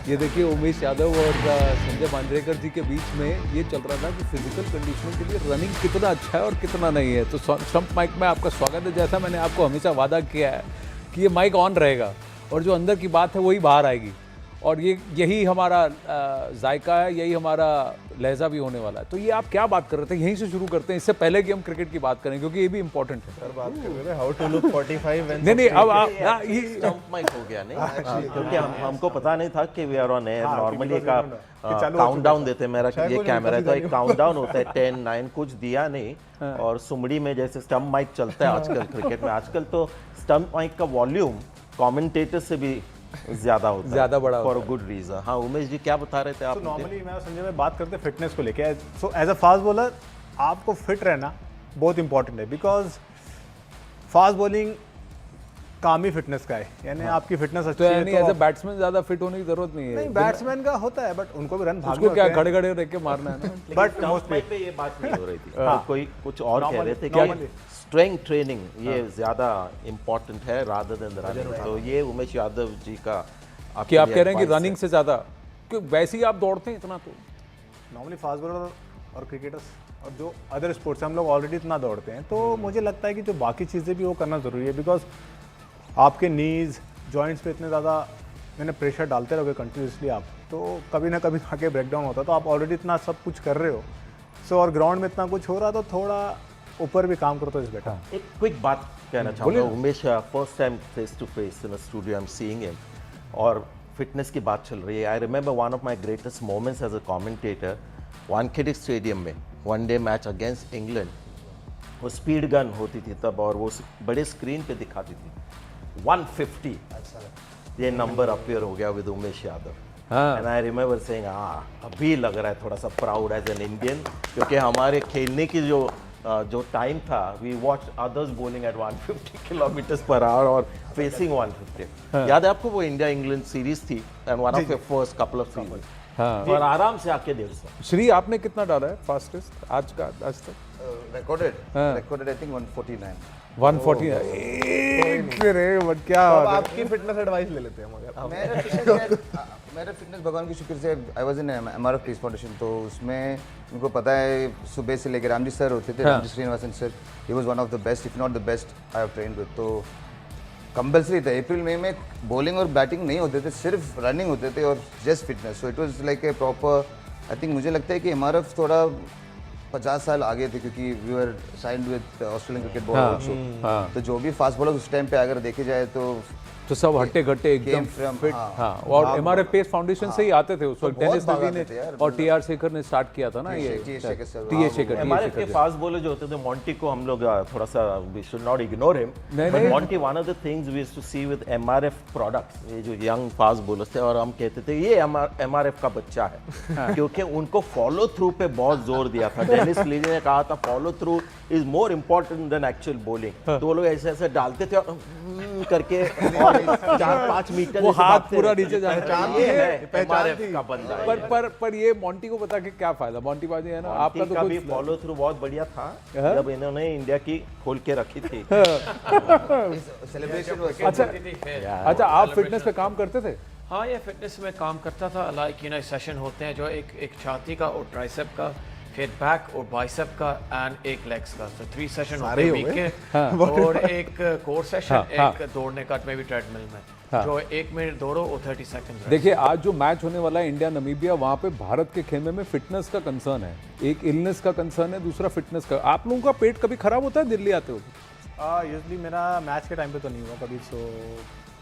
ये देखिए उमेश यादव और संजय मांजरेकर जी के बीच में ये चल रहा था कि फिजिकल कंडीशनिंग के लिए रनिंग कितना अच्छा है और कितना नहीं है। तो स्टंप माइक में आपका स्वागत है। जैसा मैंने आपको हमेशा वादा किया है कि ये माइक ऑन रहेगा और जो अंदर की बात है वही बाहर आएगी, और यही हमारा जायका है, यही हमारा लहजा भी होने वाला है। तो ये आप क्या बात कर रहे थे, यहीं से शुरू करते हैं इससे पहले कि हम क्रिकेट की बात करें, क्योंकि ये भी इंपॉर्टेंट है। सर बात कर रहे हैं हाउ टू लुक 45 नहीं अब आप ये स्टंप माइक हो गया नहीं, क्योंकि हमको पता नहीं था कि we are on air. Normally एक काउंटडाउन देते हैं, मेरा ये कैमरा तो एक काउंटडाउन होता है 10 9 कुछ दिया नहीं। और सुमड़ी में जैसे स्टंप माइक चलता है आजकल क्रिकेट में, आजकल तो स्टंप माइक का वॉल्यूम कमेंटेटर से भी ज्यादा होता है, ज्यादा बड़ा फॉर अ गुड रीजन। हाँ उमेश जी क्या बता रहे थे आप? नॉर्मली मैं और संजय में बात करते हैं फिटनेस को लेके। So as a fast bowler आपको फिट रहना बहुत इंपॉर्टेंट है, बिकॉज फास्ट बॉलिंग काम ही फिटनेस का है। यानी आपकी फिटनेस अच्छी है तो एज अ बैट्समैन ज्यादा फिट होने की जरूरत नहीं है। नहीं, बैट्समैन का होता है बट उनको भी रन भागने उसको क्या होते हैं। खड़े खड़े रह के मारना है ना। बट मोस्टली पे ये बात नहीं हो रही थी। कोई कुछ और कह रहे थे कि स्ट्रेंथ ट्रेनिंग ये ज्यादा इंपॉर्टेंट है रादर देन रनिंग। तो ये उमेश यादव जी का कि आप कह रहे हैं कि रनिंग से ज्यादा, क्यों वैसे ही आप दौड़ते हैं इतना। तो नॉर्मली फास्ट बॉलर और क्रिकेटर्स और जो अदर स्पोर्ट्स हैं हम लोग ऑलरेडी इतना दौड़ते हैं, तो मुझे लगता है कि जो बाकी चीज़ें भी वो करना ज़रूरी है। बिकॉज आपके नीज़ जॉइंट्स पे इतने ज़्यादा मैंने प्रेशर डालते रहोगे कंटिन्यूसली आप, तो कभी ना कभी आके ब्रेकडाउन होता है। तो आप ऑलरेडी इतना सब कुछ कर रहे हो, सो और ग्राउंड में इतना कुछ हो रहा, तो थोड़ा ऊपर भी काम करो तो इस बेटा। एक क्विक बात कहना चाहूँगा। Umesh first time face to face in a studio I am seeing him, और फिटनेस की बात चल रही है। I remember one of my greatest moments as a commentator, Wankhede stadium में वनडे मैच अगेंस्ट इंग्लैंड। वो स्पीड गन होती थी तब, और वो बड़े स्क्रीन पे दिखाती थी 150। ये नंबर अपीयर हो गया with Umesh Yadav. And I remember saying अभी लग रहा है थोड़ा सा प्राउड एज एन इंडियन, क्योंकि हमारे खेलने की जो टाइम था, we watch others bowling at 150 kilometres per hour और फेसिंग 150। याद है आपको वो इंडिया इंग्लैंड सीरीज थी and one of your first couple of series, और आराम से आके 150। श्री आपने कितना डाला है फास्टेस्ट आज तक? recorded I think 149. 140 क्या आपकी फिटनेस एडवाइस ले लेते हैं मगर मेरा फिटनेस भगवान के शुक्र से I was in MRF Pace Foundation, तो उसमें उनको पता है सुबह से लेकर रामजी सर होते थे, Ramji Srinivasan sir, he was one of the best if not the best I have trained with. तो कंपल्सरी था, अप्रैल मई में बॉलिंग और बैटिंग नहीं होते थे, सिर्फ रनिंग होते थे और just fitness. So it was like a proper, I think मुझे लगता है कि MRF थोड़ा 50 साल आगे थे, क्योंकि we were signed with Australian cricket board also. तो जो भी फास्ट बॉलर उस टाइम पे अगर देखे जाए तो सब हट्टे घट्टे एकदम फिट। हाँ, और MRF पेस फाउंडेशन से ही आते थे उस वक्त। डेनिस नेवी ने और TR शेखर ने स्टार्ट किया था ना ये। TH शेखर हमारे के फास्ट बॉलर जो होते थे, मॉन्टी को हम लोग थोड़ा सा we should not ignore him, but Monty one of the things we used to see with MRF products, ये जो यंग फास्ट बॉलर्स थे, और हम कहते थे ये MRF का बच्चा है, क्योंकि उनको फॉलो थ्रू पे बहुत जोर दिया था। डेनिस लीवी ने कहा था follow through is more important then actual bowling. तो वो लोग ऐसे ऐसे डालते थे करके 4-5 मीटर वो हाथ पूरा नीचे जाना का बंदा है। पर ये मॉन्टी को बता के क्या फायदा? मॉन्टी बाजी है ना, आपका तो भी फॉलो थ्रू बहुत बढ़िया था जब इन्होंने इंडिया की खोल के रखी थी। सेलिब्रेशन। अच्छा आप फिटनेस पे काम करते थे? हाँ, ये फिटनेस में काम करता था। लाइक सेशन होते हैं जो एक छाती का और ट्राइसेप का, फिर बैक और बाइसेप का एंड एक लेग्स का। तो 3 सेशन होते हैं वीक के, और एक कोर सेशन, एक दौड़ने का में भी ट्रेडमिल में, जो 1 मिनट दौड़ो और 30 सेकंड। देखिए आज जो मैच होने वाला है इंडिया नमीबिया, वहाँ पे भारत के खेमे में फिटनेस का कंसर्न है, एक इलनेस का कंसर्न है, दूसरा फिटनेस का। आप लोगों का पेट कभी खराब होता है दिल्ली आते हो? यूजली मेरा मैच के टाइम पे तो नहीं हुआ कभी। सो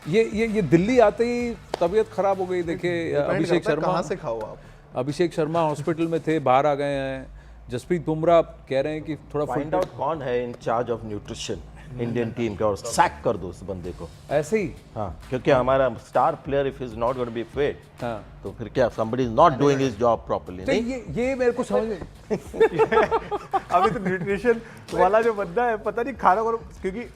ये दिल्ली आते ही तबीयत खराब हो गई। देखिए अभिषेक शर्मा, कहाँ से खाओ आप? अभिषेक शर्मा हॉस्पिटल में थे, बाहर आ गए हैं। जसप्रीत बुमराह कह रहे हैं कि थोड़ा फाइंड आउट कौन है in charge of nutrition Indian team का, और सैक कर दो उस बंदे को ऐसे ही। हाँ, क्योंकि हमारा star player if is not going to be fit, हाँ, तो फिर क्या somebody is not doing his job properly? तो ये मेरे को समझ में अभी तो न्यूट्रिशन वाला जो बंदा है, पता नहीं खाना को, क्योंकि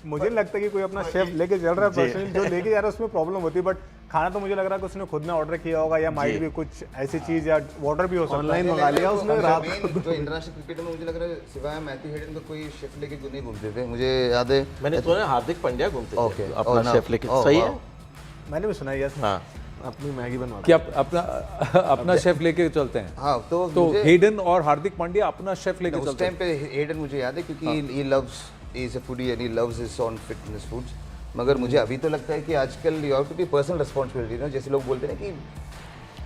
मुझे नहीं लगता कि कोई अपना शेफ लेके चल रहा है पर्सनली, जो लेके जा रहा है उसमें प्रॉब्लम होती है। बट खाना तो मुझे लग रहा है कि उसने खुद ने ऑर्डर किया होगा, या माइट भी कुछ ऐसी चीज, या वाटर भी हो सकता है, ऑनलाइन मंगा लिया उसने रात को। जो इंटरनेशनल क्रिकेट में मुझे लग रहा है सिवाय मैथ्यू हेडन तो कोई शेफ लेके नहीं घूमते थे, मुझे याद है। मैंने सुना हार्दिक पांड्या घूमते थे Okay. अपना शेफ लेके। सही है, मैंने भी सुना है। यस। हाँ, अपनी मैगी बनवाता कि अपना अपना शेफ लेके चलते हैं? हाँ तो मुझे- हेडन और हार्दिक पांड्या अपना शेफ लेके उस चलते टाइम हैं? पे हेडन मुझे याद है क्योंकि he loves he is a foodie and he loves his own fitness foods। मगर मुझे अभी तो लगता है कि आजकल you have to be personal responsibility ना, जैसे लोग बोलते हैं ना कि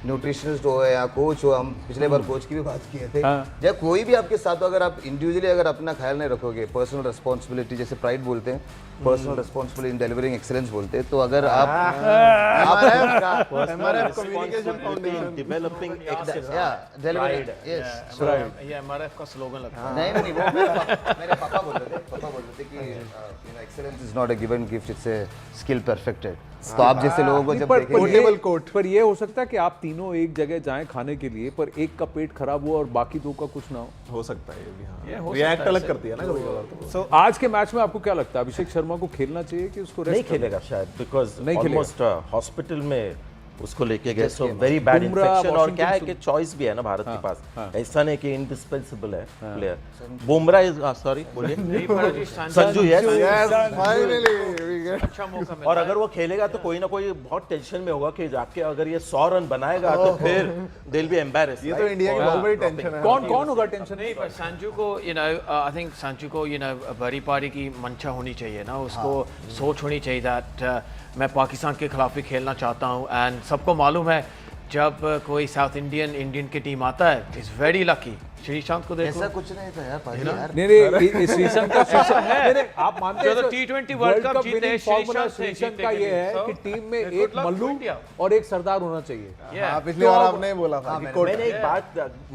न्यूट्रिशनिस्ट हो या कोच हो, हम पिछले बार कोच की भी बात किए थे। हाँ। जब कोई भी आपके साथ हो, अगर आप इंडिविजुअली अगर अपना ख्याल नहीं रखोगे, पर्सनल रिस्पॉन्सिबिलिटी जैसे प्राइड बोलते हैं, पर्सनल रिस्पॉन्सिबिलिटी इन डिलीवरिंग एक्सेलेंस बोलते हैं, तो अगर आप MRF communication foundation developing excellence. ये एमआरएफ का स्लोगन लगता है। नहीं वो मेरे पापा बोलते थे कि excellence is not a given gift, it's a skill perfected. तो आप जैसे लोगों को जब देखेंगे, पर ये हो सकता है कि आप तीनों एक जगह जाएं खाने के लिए, पर एक का पेट खराब हो और बाकी दो का कुछ ना हो सकता है ये भी। ये हाँ हो रिएक्ट सकता है अलग ऐसे। करती है ना कभी कभार तो। आज के मैच में आपको क्या लगता है, अभिषेक शर्मा को खेलना चाहिए कि उसको नहीं रेस्ट करना? खेलेगा शायद, बिकॉज नहीं खेलेगा। ऑलमोस्ट हॉस्पिटल में उसको लेके गए, so very bad Bumrah, infection. और क्या है वॉशिंगटन कि चॉइस भी है ना भारत के हाँ, पास, हाँ। ऐसा नहीं कि इंडिस्पेंसिबल है प्लेयर। बुमराह इज सॉरी बोलिए नहीं पर जी संजू यस। अच्छा मौका मिला और अगर वो खेलेगा तो कोई ना कोई बहुत टेंशन में होगा कि जाके अगर ये 100 रन बनाएगा तो फिर दे विल बी एम्बैरेस्ड। ये तो इंडिया की बहुत बड़ी टेंशन है। कौन होगा टेंशन? नहीं पर संजू को आई थिंक संजू को बड़ी पारी की मंशा होनी चाहिए ना, उसको सोच होनी चाहिए दैट मैं पाकिस्तान के खिलाफ भी खेलना चाहता हूँ। एंड सबको मालूम है जब कोई साउथ इंडियन की टीम आता है, इज वेरी लकी। श्रीशांत को देखो, ऐसा कुछ नहीं था यार पाजी यार। नहीं श्रीशांत का आप मानते जो हैं तो T20 वर्ल्ड कप जीते हैं, श्रीशांत का ये है कि टीम में good एक luck to मल्लू India। और एक सरदार होना चाहिए। Yeah. पिछली बार आपने बोला था कि मैंने एक बात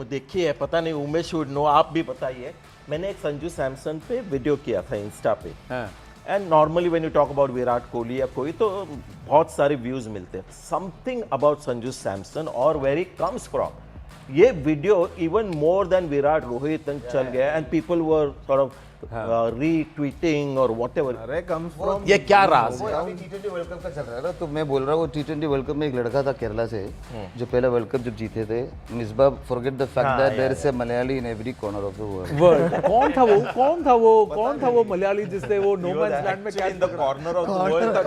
देखी है, पता नहीं उमेश वुड नो, आप भी बताइए। मैंने एक संजू सैमसन पे वीडियो किया था इंस्टा पे, हाँ। And normally when you talk about Virat Kohli या कोई, तो बहुत सारे व्यूज मिलते हैं। समथिंग अबाउट संजू सैमसन और वेर ही कम्स फ्रॉम, ये video even more than Virat Rohit चल गया, and people were sort of retreating और व्हाटएवर। अरे कम्स फ्रॉम ये क्या राज वो है? अभी T20 वर्ल्ड कप का चल रहा है ना, तो मैं बोल रहा हूँ T20 वर्ल्ड कप में एक लड़का था केरला से जो पहला वर्ल्ड कप जब जीते थे, Misbah forget the fact that there is a Malayali in every corner of the world. कौन था वो मलयाली जिसने वो नो मैंस लैंड में Actually in the corner of the world.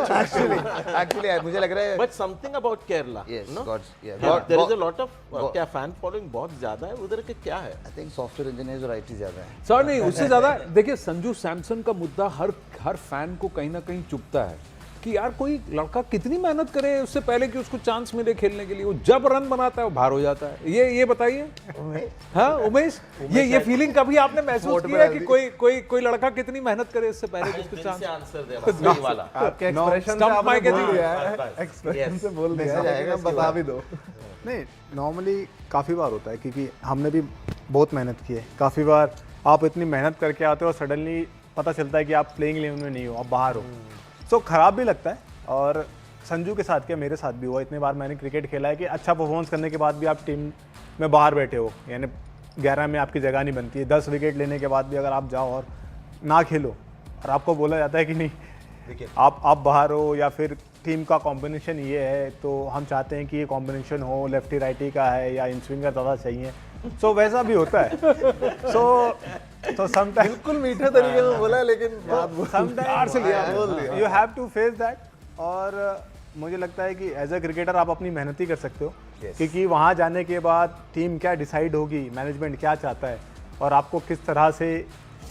Actually मुझे लग रहा है But something about Kerala, yes no? God yeah There is a lot of क्या फैन फॉलोइंग बहुत ज्यादा है उधर के, क्या है? आई थिंक सॉफ्टवेयर इंजीनियर्स और आईटी ज्यादा है। सर नहीं, उससे ज्यादा देखिए संजू सैमसन का मुद्दा हर फैन को कहीं ना कहीं चुभता है कि यार कोई लड़का कितनी मेहनत करे उससे पहले कि उसको चांस मिले खेलने के लिए, वो जब रन बनाता है वो बाहर हो जाता है। ये बताइए हाँ उमेश, ये फीलिंग कभी आपने महसूस किया है कि कोई लड़का कितनी मेहनत करे इससे पहले कि उसको चांस? आंसर दे बस वाला। आपके एक्सप्रेशन से Stump आपने mic है बोल जी। दिया है, बस, एक्सप्रेशन yes. से बोल दिया है, लेकिन अब बता भी दो। नहीं नॉर्मली काफ़ी बार होता है क्योंकि हमने भी बहुत मेहनत की है। काफ़ी बार आप इतनी मेहनत करके आते हो और सडनली पता चलता है कि आप प्लेइंग इलेवन में नहीं हो, आप बाहर हो, सो ख़राब भी लगता है। और संजू के साथ क्या, मेरे साथ भी हुआ। इतने बार मैंने क्रिकेट खेला है कि अच्छा परफॉर्मेंस करने के बाद भी आप टीम में बाहर बैठे हो, यानी 11 में आपकी जगह नहीं बनती है। 10 विकेट लेने के बाद भी अगर आप जाओ और ना खेलो और आपको बोला जाता है कि नहीं आप बाहर हो, या फिर टीम का कॉम्बिनेशन ये है तो हम चाहते हैं कि ये कॉम्बिनेशन हो, लेफ्टी राइटी का है या इन स्विंगर ज़्यादा चाहिए, सो वैसा भी होता है। सो समटाइम बिल्कुल मीठे तरीके से बोला है, लेकिन बात you have to face that. और मुझे लगता है कि एज अ क्रिकेटर आप अपनी मेहनत ही कर सकते हो, क्योंकि वहाँ जाने के बाद टीम क्या डिसाइड होगी, मैनेजमेंट क्या चाहता है और आपको किस तरह से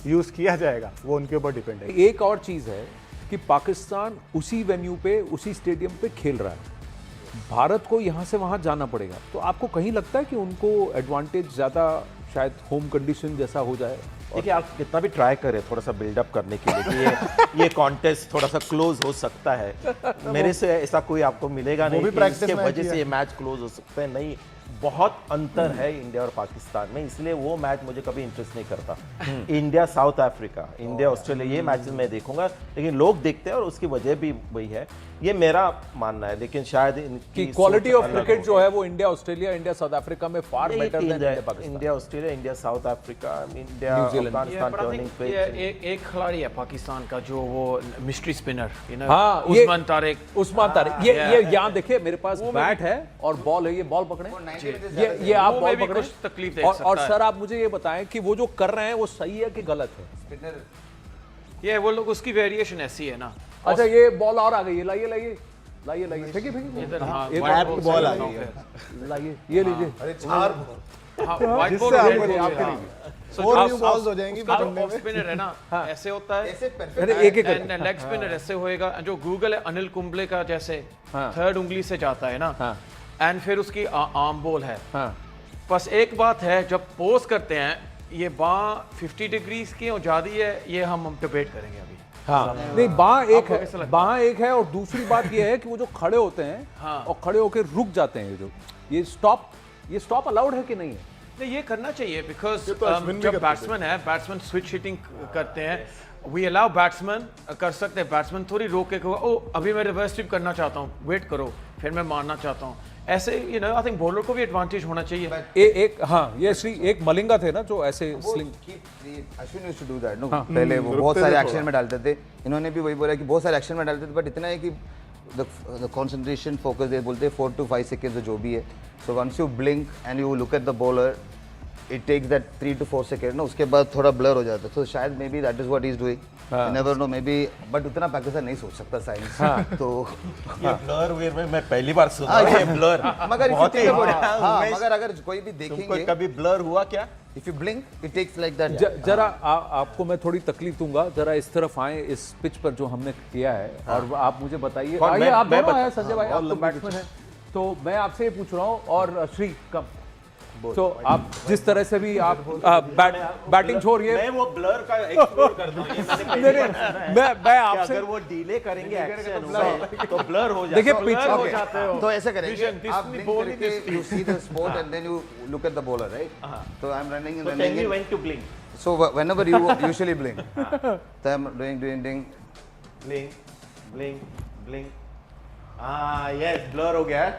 यूज़ किया जाएगा वो उनके ऊपर डिपेंड है। एक और चीज़ है कि पाकिस्तान उसी वेन्यू पे उसी स्टेडियम पे खेल रहा है, भारत को यहाँ से वहाँ जाना पड़ेगा, तो आपको कहीं लगता है कि उनको एडवांटेज ज़्यादा शायद होम कंडीशन जैसा हो जाए? देखिए आप कितना भी ट्राई करें थोड़ा सा बिल्डअप करने के लिए कि ये कॉन्टेस्ट थोड़ा सा क्लोज हो सकता है, मेरे से ऐसा कोई आपको मिलेगा नहीं भी कि practice इसके मैच वजह से ये मैच क्लोज हो सकता है। नहीं, बहुत अंतर है इंडिया और पाकिस्तान में, इसलिए वो मैच मुझे कभी इंटरेस्ट नहीं करता। India South Africa, India Australia, ये मैचेस मैं देखूंगा, लेकिन लोग देखते हैं और उसकी वजह भी वही है, ये मेरा मानना है। लेकिन शायद कि क्वालिटी ऑफ क्रिकेट जो है वो India Australia, India South Africa में far better than India Pakistan. India Australia, India South Africa, India New Zealand. Afghanistan turning पे। एक खिलाड़ी है पाकिस्तान का जो वो मिस्ट्री स्पिनर, हाँ, उस्मान तारिक। ये यहाँ देखिए मेरे पास बैट है और बॉल है, ये बॉल पकड़े, ये आप वो बॉल में भी पकड़े कुछ तकलीफ देख और सकता सर आप मुझे ये बताएं कि वो जो कर रहे हैं वो सही है कि गलत है? ये वो लोग उसकी वेरिएशन ऐसी है ना। अच्छा ये बॉल और आ गई है, लाइए लाइए लाइए, फेंकिए फेंकिए, इधर हाँ एक white बैट ball बॉल से आ करता गई हूँ है। लाइए, ये लीजिए। अरे चार हाँ white जिससे ball आपके red लिए, ball, आपके हाँ। लिए। So Four जो new balls हो जाएंगी उसका जो पकड़ने ऑफ में। स्पिनर है ना ऐसे होता है, ऐसे अरे परफेक्ट एक एक एंड लेग स्पिनर ऐसे होएगा, जो गूगल है अनिल कुंबले का जैसे हाँ। थर्ड उंगली से जाता है ना, हाँ। एंड फिर उसकी आर्म बॉल है। हाँ बस एक बात है, जब पोज करते हैं ये बाँ 50 डिग्रीज की हो जाती है, ये हम डिबेट करेंगे अभी। हाँ, नहीं बाँ एक आपको कैसा है, लगता बाँ एक है, और दूसरी बात ये है कि वो जो खड़े होते हैं हाँ। और खड़े होकर रुक जाते हैं, ये स्टॉप अलाउड है कि नहीं है? नहीं, ये करना चाहिए बिकॉज ये तो अश्विन भी जब करते बैट्समैन है, बैट्समैन स्विच हिटिंग करते हैं, वी अलाउ बैट्समैन कर सकते हैं, बैट्समैन थोड़ी रोक के कहो ओ अभी मैं रिवर्स स्विप करना चाहता हूँ, वेट करो, फिर मैं मारना चाहता हूँ, ऐसे you know I think bowler को भी एडवांटेज होना चाहिए। एक हाँ, ये श्री एक मलिंगा थे ना जो ऐसे sling, Ashwin used to do that no, पहले वो बहुत सारे एक्शन में डालते थे, इन्होंने भी वही बोला कि बहुत सारे एक्शन में डालते थे, बट इतना है कि द कंसंट्रेशन फोकस दे बोलते हैं 4 to 5 seconds जो भी है, so once you blink and you look at the bowler it takes that 3 to 4 seconds ना, उसके बाद थोड़ा ब्लर हो जाता है, तो शायद may be that is what he is doing, never know, may be, but उतना पाकिस्तान नहीं सोच सकता साइंस, तो ये ब्लर वेयर में मैं पहली बार सुना ये ब्लर। मगर बहुत ही हाँ, मगर अगर कोई भी तुमको देखेंगे, कभी ब्लर हुआ क्या? If you blink it takes like that. जरा आपको मैं थोड़ी तकलीफ दूंगा, जरा इस तरफ आए, इस पिच पर जो हमने किया है, और आप मुझे बताइए, कौन? आइए आप मैं दोनों आए, संजय भाई आप तो बैट्समैन हैं, तो मैं आपसे ये पूछ रहा हूँ, और श्री कम, तो आप जिस तरह से भी आप बैटिंग छोड़िए, मैं वो ब्लर का एक्सप्लोर करता हूँ, ये मैंने पहली नहीं, बार सुना है मैं कि आपसे, अगर वो डिले करेंगे एक्शन तो ब्लर हो जाता देखिए है। पिच हो जाते हो तो ऐसे करेंगे, Vision, आप this blink ball करके you see the spot and then you look at the bowler, right? So I'm running and So tell running. me in. when to blink. So whenever you usually blink, so I'm doing. Blink, blink, blink. हाँ, yes, blur हो गया है।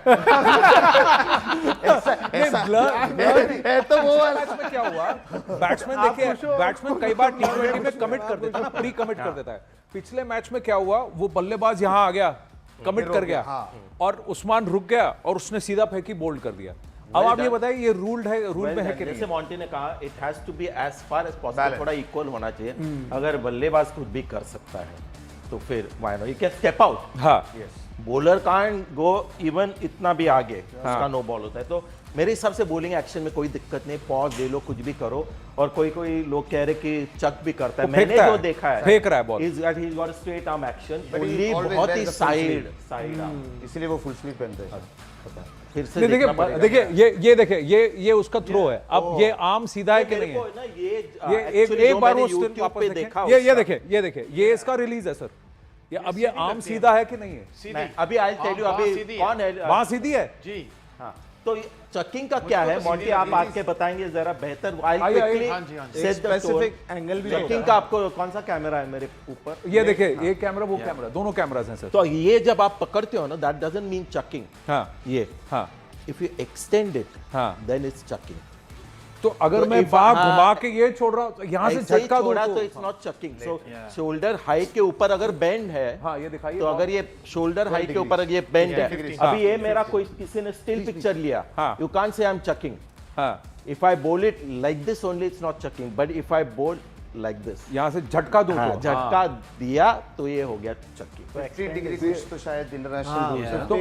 है तो वो match में क्या हुआ, बैट्समैन देखिए, बैट्समैन कई बार T20 में कमिट कर देता है ना, प्री कमिट कर देता है, पिछले मैच में क्या हुआ, वो बल्लेबाज यहाँ आ गया, कमिट कर गया, और उस्मान रुक गया और उसने सीधा फेंकी, बोल्ड कर दिया। अब आप ये बताइए, ये रूल में है कि नहीं? जैसे मॉन्टी ने कहा, it has to be as far as possible, थोड़ा इक्वल होना चाहिए। अगर बल्लेबाज खुद भी कर सकता है तो फिर why not, you can step out. हाँ, बॉलर कांट गो इवन इतना भी आगे, उसका नो बॉल होता है। तो मेरे हिसाब से बॉलिंग एक्शन में कोई दिक्कत नहीं, पॉज ले लो, कुछ भी करो। और कोई लोग कह रहे कि चक भी करता है, मैंने जो देखा है फेंक रहा है ball, he's got a straight arm action, But he only always बहुत wears he the full side sleeve. Arm. इसलिए वो फुल स्लीव पहनते हैं। फिर से नहीं देखना देखिए, पड़ेगा। देखिए ये देखिए, ये उसका थ्रो है, अब ये आर्म सीधा है कि मेरे नहीं को है, ना ये actually एक जो बार मैंने वो स्टिल YouTube वापस पे देखें, देखा ये उसका- देखिए, ये इसका रिलीज है सर, ये अब ये आर्म सीधा है कि नहीं है? सीधी नहीं, अभी आई टेल यू, वहाँ अभी सीधी है। कौन है वहां सीधी है। जी हाँ, तो चकिंग का क्या है तो मॉन्टी, सीधी आप लगी आके बताएंगे जरा बेहतर। आइए, हाँ जी, हाँ जी। स्पेसिफिक एंगल भी चकिंग का आपको कौन सा कैमरा है मेरे ऊपर? ये देखिए, ये कैमरा, वो कैमरा, दोनों कैमरास हैं सर। तो ये जब आप पकड़ते हो ना, दैट डजंट मीन चकिंग। हाँ ये हाँ, इफ यू एक्सटेंड इट हाँ। Then it's chucking. तो अगर तो मैं if- बाँ हाँ, घुमा के ये छोड़ रहा हूँ, यहाँ से ऐसे ही झटका दूँ छोड़ा तो तो it's not चकिंग। So shoulder height के ऊपर अगर बेंड है, हाँ, ये दिखाइए, तो अगर ये शोल्डर हाइट के ऊपर ये बेंड है, 15 अभी ये मेरा कोई किसी ने स्टिल पिक्चर लिया, हाँ। You can't say I am चकिंग। हाँ, If I bowl it like this only, it's not chucking. But if I bowl like this, यहाँ से झटका दूँ हाँ, तो झटका दिया तो ये हो गया चक्की। 15 डिग्री फिश तो शायद इंटरनेशनल रूल से तो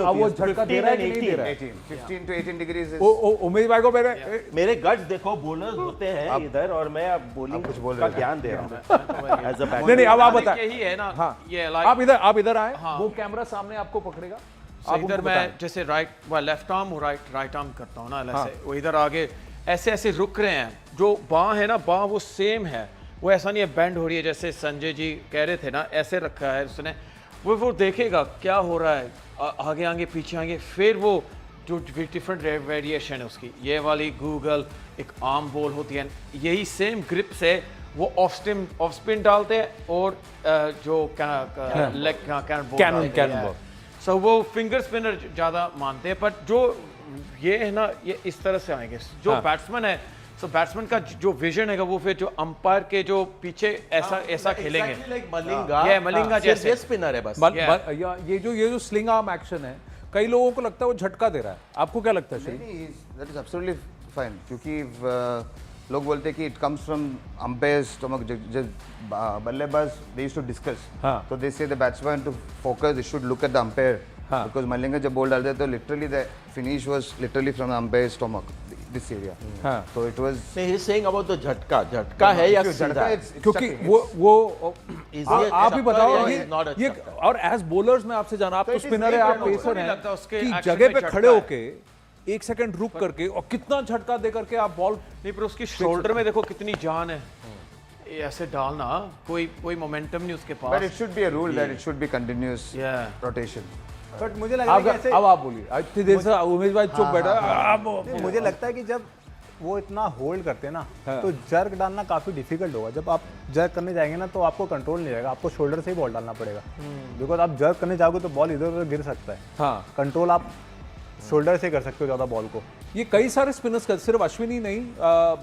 अब वो झटका दे रहा है कि नहीं दे रहा है? 15 to 18 डिग्रीज उमेश भाई को मेरे मेरे गट्स देखो, बॉलर्स होते हैं इधर, और मैं अब बॉलिंग कुछ बोल का रहे ज्ञान दे रहा हूँ एज अ नहीं नहीं, अब आप Like बताएं। यही है ना, हाँ, ये आप like इधर आए, हाँ। वो कैमरा सामने आपको पकड़ेगा, so आप इधर उनको मैं बताएं। जैसे राइट व लेफ्ट आर्म और राइट आर्म करता हूँ ना, हाँ। ऐसे वो इधर आगे ऐसे रुक रहे हैं, जो बाँ है ना, बाँ वो सेम है, वो ऐसा नहीं है बेंड हो रही है, जैसे संजय जी कह रहे थे ना, ऐसे रखा है उसने, वो देखेगा क्या हो रहा है, आगे आगे पीछे आगे, फिर वो जो डिफरेंट वेरिएशन है उसकी, ये वाली गूगल एक आर्म बॉल होती है, यही सेम ग्रिप से वो ऑफ स्पिन डालते हैं, और जो लेग कैनन बॉल, सो वो फिंगर स्पिनर ज़्यादा मानते हैं, पर जो ये है ना, ये इस तरह से आएंगे, जो हाँ। बैट्समैन है, सो बैट्समैन का जो विजन है वो फिर जो अंपायर के जो पीछे ऐसा खेलेंगे, मलिंगा, ये मलिंगा जैसे स्पिनर है बस। ये जो स्लिंग आर्म एक्शन है, कई लोगों को लगता है वो झटका दे रहा है, आपको क्या लगता है Shri? That is absolutely fine, क्योंकि लोग बोलते हैं कि it comes from umpire stomach. जब बल्लेबाज दे यूज्ड टू डिस्कस, हाँ. तो they say the batsman to focus, they should look at the umpire. हाँ. बिकॉज मलिंगा जब बॉल डालते तो literally the finish was literally from the umpire stomach, this area. हाँ. तो it was he is saying about the झटका है या सीधा है? क्योंकि वो Is आप it आप ही चक्कर बताओ या ये is not a ये चक्कर? और एज बॉलर्स में आपसे जाना, आप तो स्पिनर है, आप पेसर नहीं हैं, लगता उसके कि action जगह में पे झटका खड़े है। होके 1 सेकंड रुक करके और कितना झटका दे करके आप बॉल. नहीं पर उसकी शोल्डर में देखो कितनी जान है. ये ऐसे डालना कोई मोमेंटम नहीं उसके but pass. It should be a rule that it should be continuous Yeah. Rotation. But मुझे लग रहा है कि ऐसे अब आप बोलिए. इतनी देर से उमेश भाई चुप बैठा. नहीं, मुझे लगता है कि जब वो इतना होल्ड करते हैं ना, तो जर्क डालना काफ़ी डिफिकल्ट होगा. जब आप जर्क करने जाएंगे ना, तो आपको कंट्रोल नहीं रहेगा, आपको शोल्डर से ही बॉल डालना पड़ेगा. बिकॉज आप जर्क करने जाओगे तो बॉल इधर उधर गिर सकता है. हाँ, कंट्रोल आप शोल्डर से कर सकते हो ज़्यादा बॉल को. ये कई सारे स्पिनर्स कर, सिर्फ अश्विनी नहीं,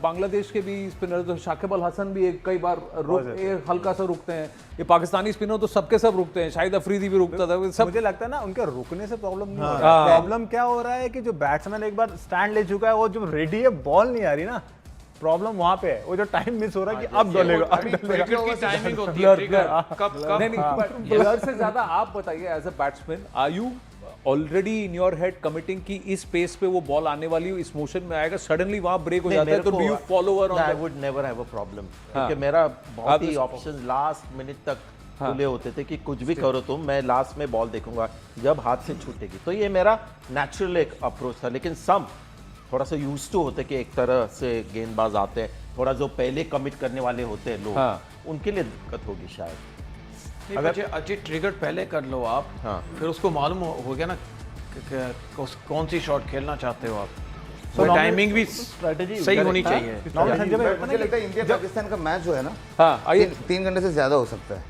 बांग्लादेश के भी स्पिनर, तो शाकिब अल हसन भी कई बार हल्का सा रुकते हैं. ये पाकिस्तानी स्पिनर तो सबके सब रुकते हैं, शाहिद अफरीदी भी रुकता था. सब मुझे लगता है ना उनके रुकने से प्रॉब्लम नहीं हो रहा है. प्रॉब्लम क्या हो रहा है कि जो बैट्समैन एक बार स्टैंड ले चुका है, वो जो रेडी है, बॉल नहीं आ रही ना, प्रॉब्लम वहां पे है. वो जो टाइम मिस हो रहा है कि अब डलेगा, अब डलेगा. क्रिकेट की टाइमिंग होती है. ट्रिगर कब नहीं नहीं, ब्लर से ज्यादा आप बताइए as a batsman, are you already in your head committing कि इस पेस पे वो बॉल आने वाली, इस मोशन में आएगा, सडनली वहां ब्रेक हो जाता है, तो do you follow over I on? Would never have a problem, क्योंकि मेरा बहुत ही ऑप्शन लास्ट मिनट तक खुले होते थे कि कुछ भी करो तुम, मैं लास्ट में बॉल देखूंगा जब हाथ से छूटेगी. तो ये मेरा नेचुरल एक अप्रोच था. लेकिन सम थोड़ा सा यूज टू होते कि एक तरह से गेंदबाज आते हैं, थोड़ा जो पहले कमिट करने वाले होते हैं लोग, हाँ. उनके लिए दिक्कत होगी शायद. अगर अच्छी ट्रिगर पहले कर लो आप, हाँ. फिर उसको मालूम हो गया ना कौन सी शॉट खेलना चाहते हो आप. So normally टाइमिंग भी strategy सही होनी correct, चाहिए. नॉर्मल संजय भाई, मुझे लगता है इंडिया पाकिस्तान का मैच जो है ना, हाँ, आइए. 3 घंटे से ज्यादा हो सकता है.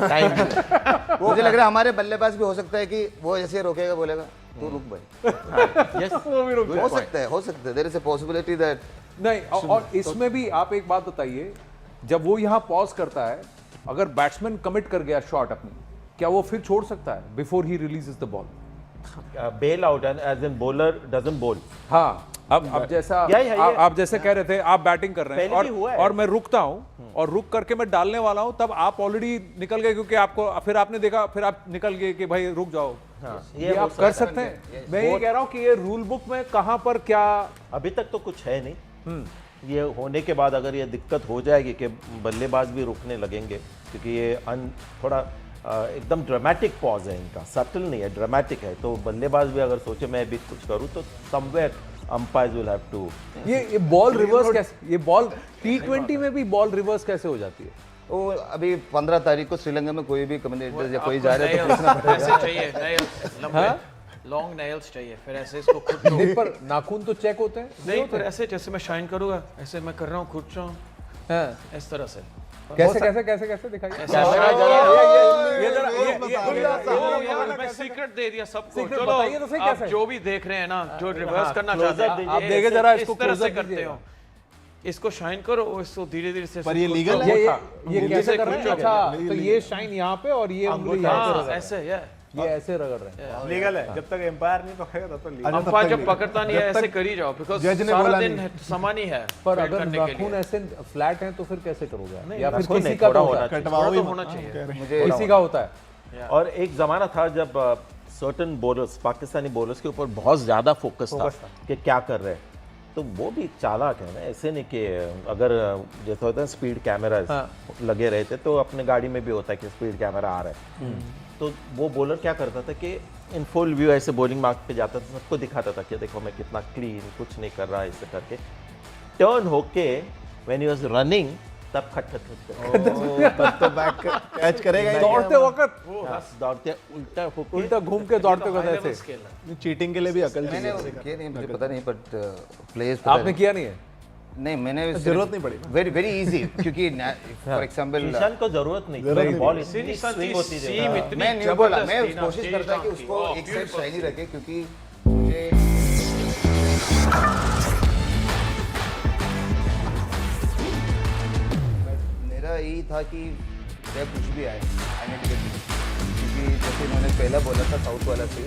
टाइम मुझे लग रहा है हमारे बल्लेबाज भी हो सकता है कि वो ऐसे रोकेगा, बोलेगा तू रुक भाई. यस हो सकता है. There is a possibility that. नहीं, और इसमें भी आप एक बात बताइए, जब वो यहाँ पॉज करता है, अगर बैट्समैन कमिट कर गया शॉट अपनी, क्या वो फिर छोड़ सकता है before he releases the ball? Bail out as in bowler doesn't ball. हाँ, अब जैसा आप जैसे कह रहे थे, आप बैटिंग कर रहे हैं पहले भी हुआ है. और मैं रुकता हूँ और रुक करके मैं डालने वाला हूँ, तब आप ऑलरेडी निकल गए, क्योंकि आपको फिर आपने देखा, फिर आप निकल गए कि भाई रुक जाओ. ये आप कर सकते हैं. मैं ये कह रहा हूँ कि ये रूल बुक में कहाँ पर क्या, अभी तक तो कुछ है नहीं. ये होने के बाद अगर ये दिक्कत हो जाएगी कि बल्लेबाज भी रुकने लगेंगे, क्योंकि ये थोड़ा एकदम ड्रामेटिक पॉज है इनका, सटल नहीं है, ड्रामेटिक है, तो बल्लेबाज भी अगर सोचे मैं भी कुछ करूँ, तो somewhere umpires will have to. ये बॉल रिवर्स कैसे, ये बॉल T20 में भी बॉल रिवर्स कैसे हो जाती है? वो अभी 15 तारीख को श्रीलंका में कोई भी कमेंटेटर या कोई जा रहा है तो पूछना पड़ेगा. ऐसे चाहिए nails, लंबे लॉन्ग नेल्स चाहिए, फिर ऐसे इसको खुद को नहीं, पर नाखून तो चेक होते हैं. नहीं, फिर ऐसे जैसे मैं शाइन करूंगा, ऐसे मैं कर रहा हूँ, खुद रहा हूँ, हाँ. इस तरह से. कैसे दिखाइए. मैं सीक्रेट दे दिया सबको. Secret चलो बताइए तो सही आप कैसे? जो भी देख रहे हैं ना, जो रिवर्स करना चाहते हैं, आप देखे जरा इसको इस तरह से close-up करते दीजिएगा. हो. इसको शाइन करो और इसको धीरे धीरे से. पर ये लीगल ये है. ये कैसे कर रहे हैं? अच्छा, तो ये शाइन यहाँ पे और ये उंगली यहाँ पे हाँ, रगड़ ऐसे रहे हैं. ये ऐसे रगड़ रहे हैं. लीगल है. जब तक एम्पायर नहीं पकड़ेगा तब तक लीगल. अंपायर जब पकड़ता नहीं है, ऐसे कर ही जाओ, बिकॉज जज ने सारा बोला दिन नहीं. समा नहीं है पर field अगर करने के नाखून लिए. ऐसे फ्लैट हैं तो फिर कैसे करोगे? या फिर नाखून किसी नहीं, का थोड़ा तो होना होता है. कटवाओ थोड़ा ही तो होना मत. चाहिए. मुझे किसी का होता है. और एक ज़माना था जब सर्टन बॉलर्स, पाकिस्तानी बॉलर्स के ऊपर बहुत ज़्यादा फोकस था कि क्या कर रहे हैं, तो वो भी चालाक है ना. ऐसे नहीं कि अगर जैसे होता है स्पीड कैमरा लगे रहते, तो अपने गाड़ी में भी होता है कि स्पीड कैमरा आ रहा है, तो वो बॉलर क्या करता था कि इन फुल व्यू ऐसे बॉलिंग मार्क पे जाता था, सबको दिखाता था कि देखो मैं कितना क्लीन, कुछ नहीं कर रहा, ऐसे करके टर्न होके व्हेन ही वाज रनिंग, तब खट तब तो बैक कैच करेगा ही. दौड़ते वक्त दौड़ते उल्टा होके उल्टा घूम के दौड़ते वक्त ऐसे. चीटिंग के लिए भी अकल मैंने चाहिए. किया नहीं, मुझे पता नहीं, बट प्लेयर्स आपने किया नहीं है? नहीं, मैंने जरूरत नहीं पड़ी. वेरी वेरी इजी, क्योंकि फॉर एग्जांपल ईशान को जरूरत नहीं, बॉल इतनी स्विंग होती थी. मैं नहीं बोला, मैं कोशिश करता कि उसको एक साइड शाइनी रखे, क्योंकि मुझे मेरा यही था कि जब कुछ भी आए आई नीड टू गेट, क्योंकि जैसे इन्होंने पहला बोला था साउथ वाला से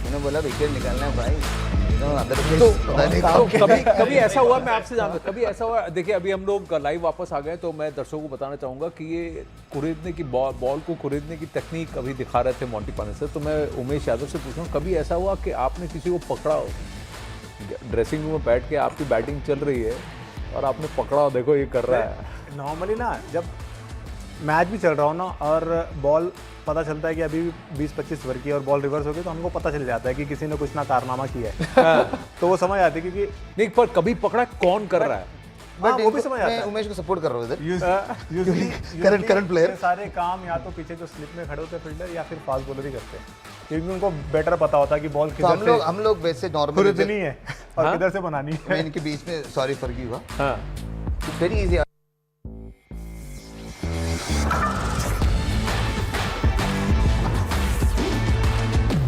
मैंने बोला विकेट निकालना है भाई, अदर पता नहीं तो कभी ऐसा हुआ, मैं आपसे जानता हूं, कभी ऐसा हुआ, देखिए अभी हम लोग लाइव वापस आ गए तो मैं दर्शकों को बताना चाहूँगा कि ये कुरेदने की बॉल को कुरेदने की टेक्निक अभी दिखा रहे थे मोंटी पाने से, तो मैं उमेश यादव से पूछ रहा हूँ कभी ऐसा हुआ कि आपने किसी को पकड़ा हो, ड्रेसिंग रूम में बैठ के आपकी बैटिंग चल रही है और आपने पकड़ा हो, देखो ये कर रहा है। नॉर्मली ना जब मैच भी चल रहा हो ना और बॉल पता चलता है कि अभी 20-25 ओवर की और बॉल रिवर्स हो गई, तो हमको पता चल जाता है कि किसी ने कुछ ना कारनामा किया है। तो वो समझ आती है क्योंकि नहीं, पर कभी पकड़ा कौन कर रहा है, हाँ, वो भी समझ आता मैं है। उमेश को सपोर्ट कर रहा हूँ इधर। Usually current player। सारे काम या तो पीछे जो स्लिप में खड़े होते हैं फील्डर या फिर फास्ट बॉलर ही करते हैं, क्योंकि उनको बेटर पता होता है कि बॉल तो किधर हम लोग वैसे नॉर्मल खुरदनी है और किधर से बनानी है। मैं इनके बीच में सॉरी फर्गी हुआ, हाँ वेरी इजी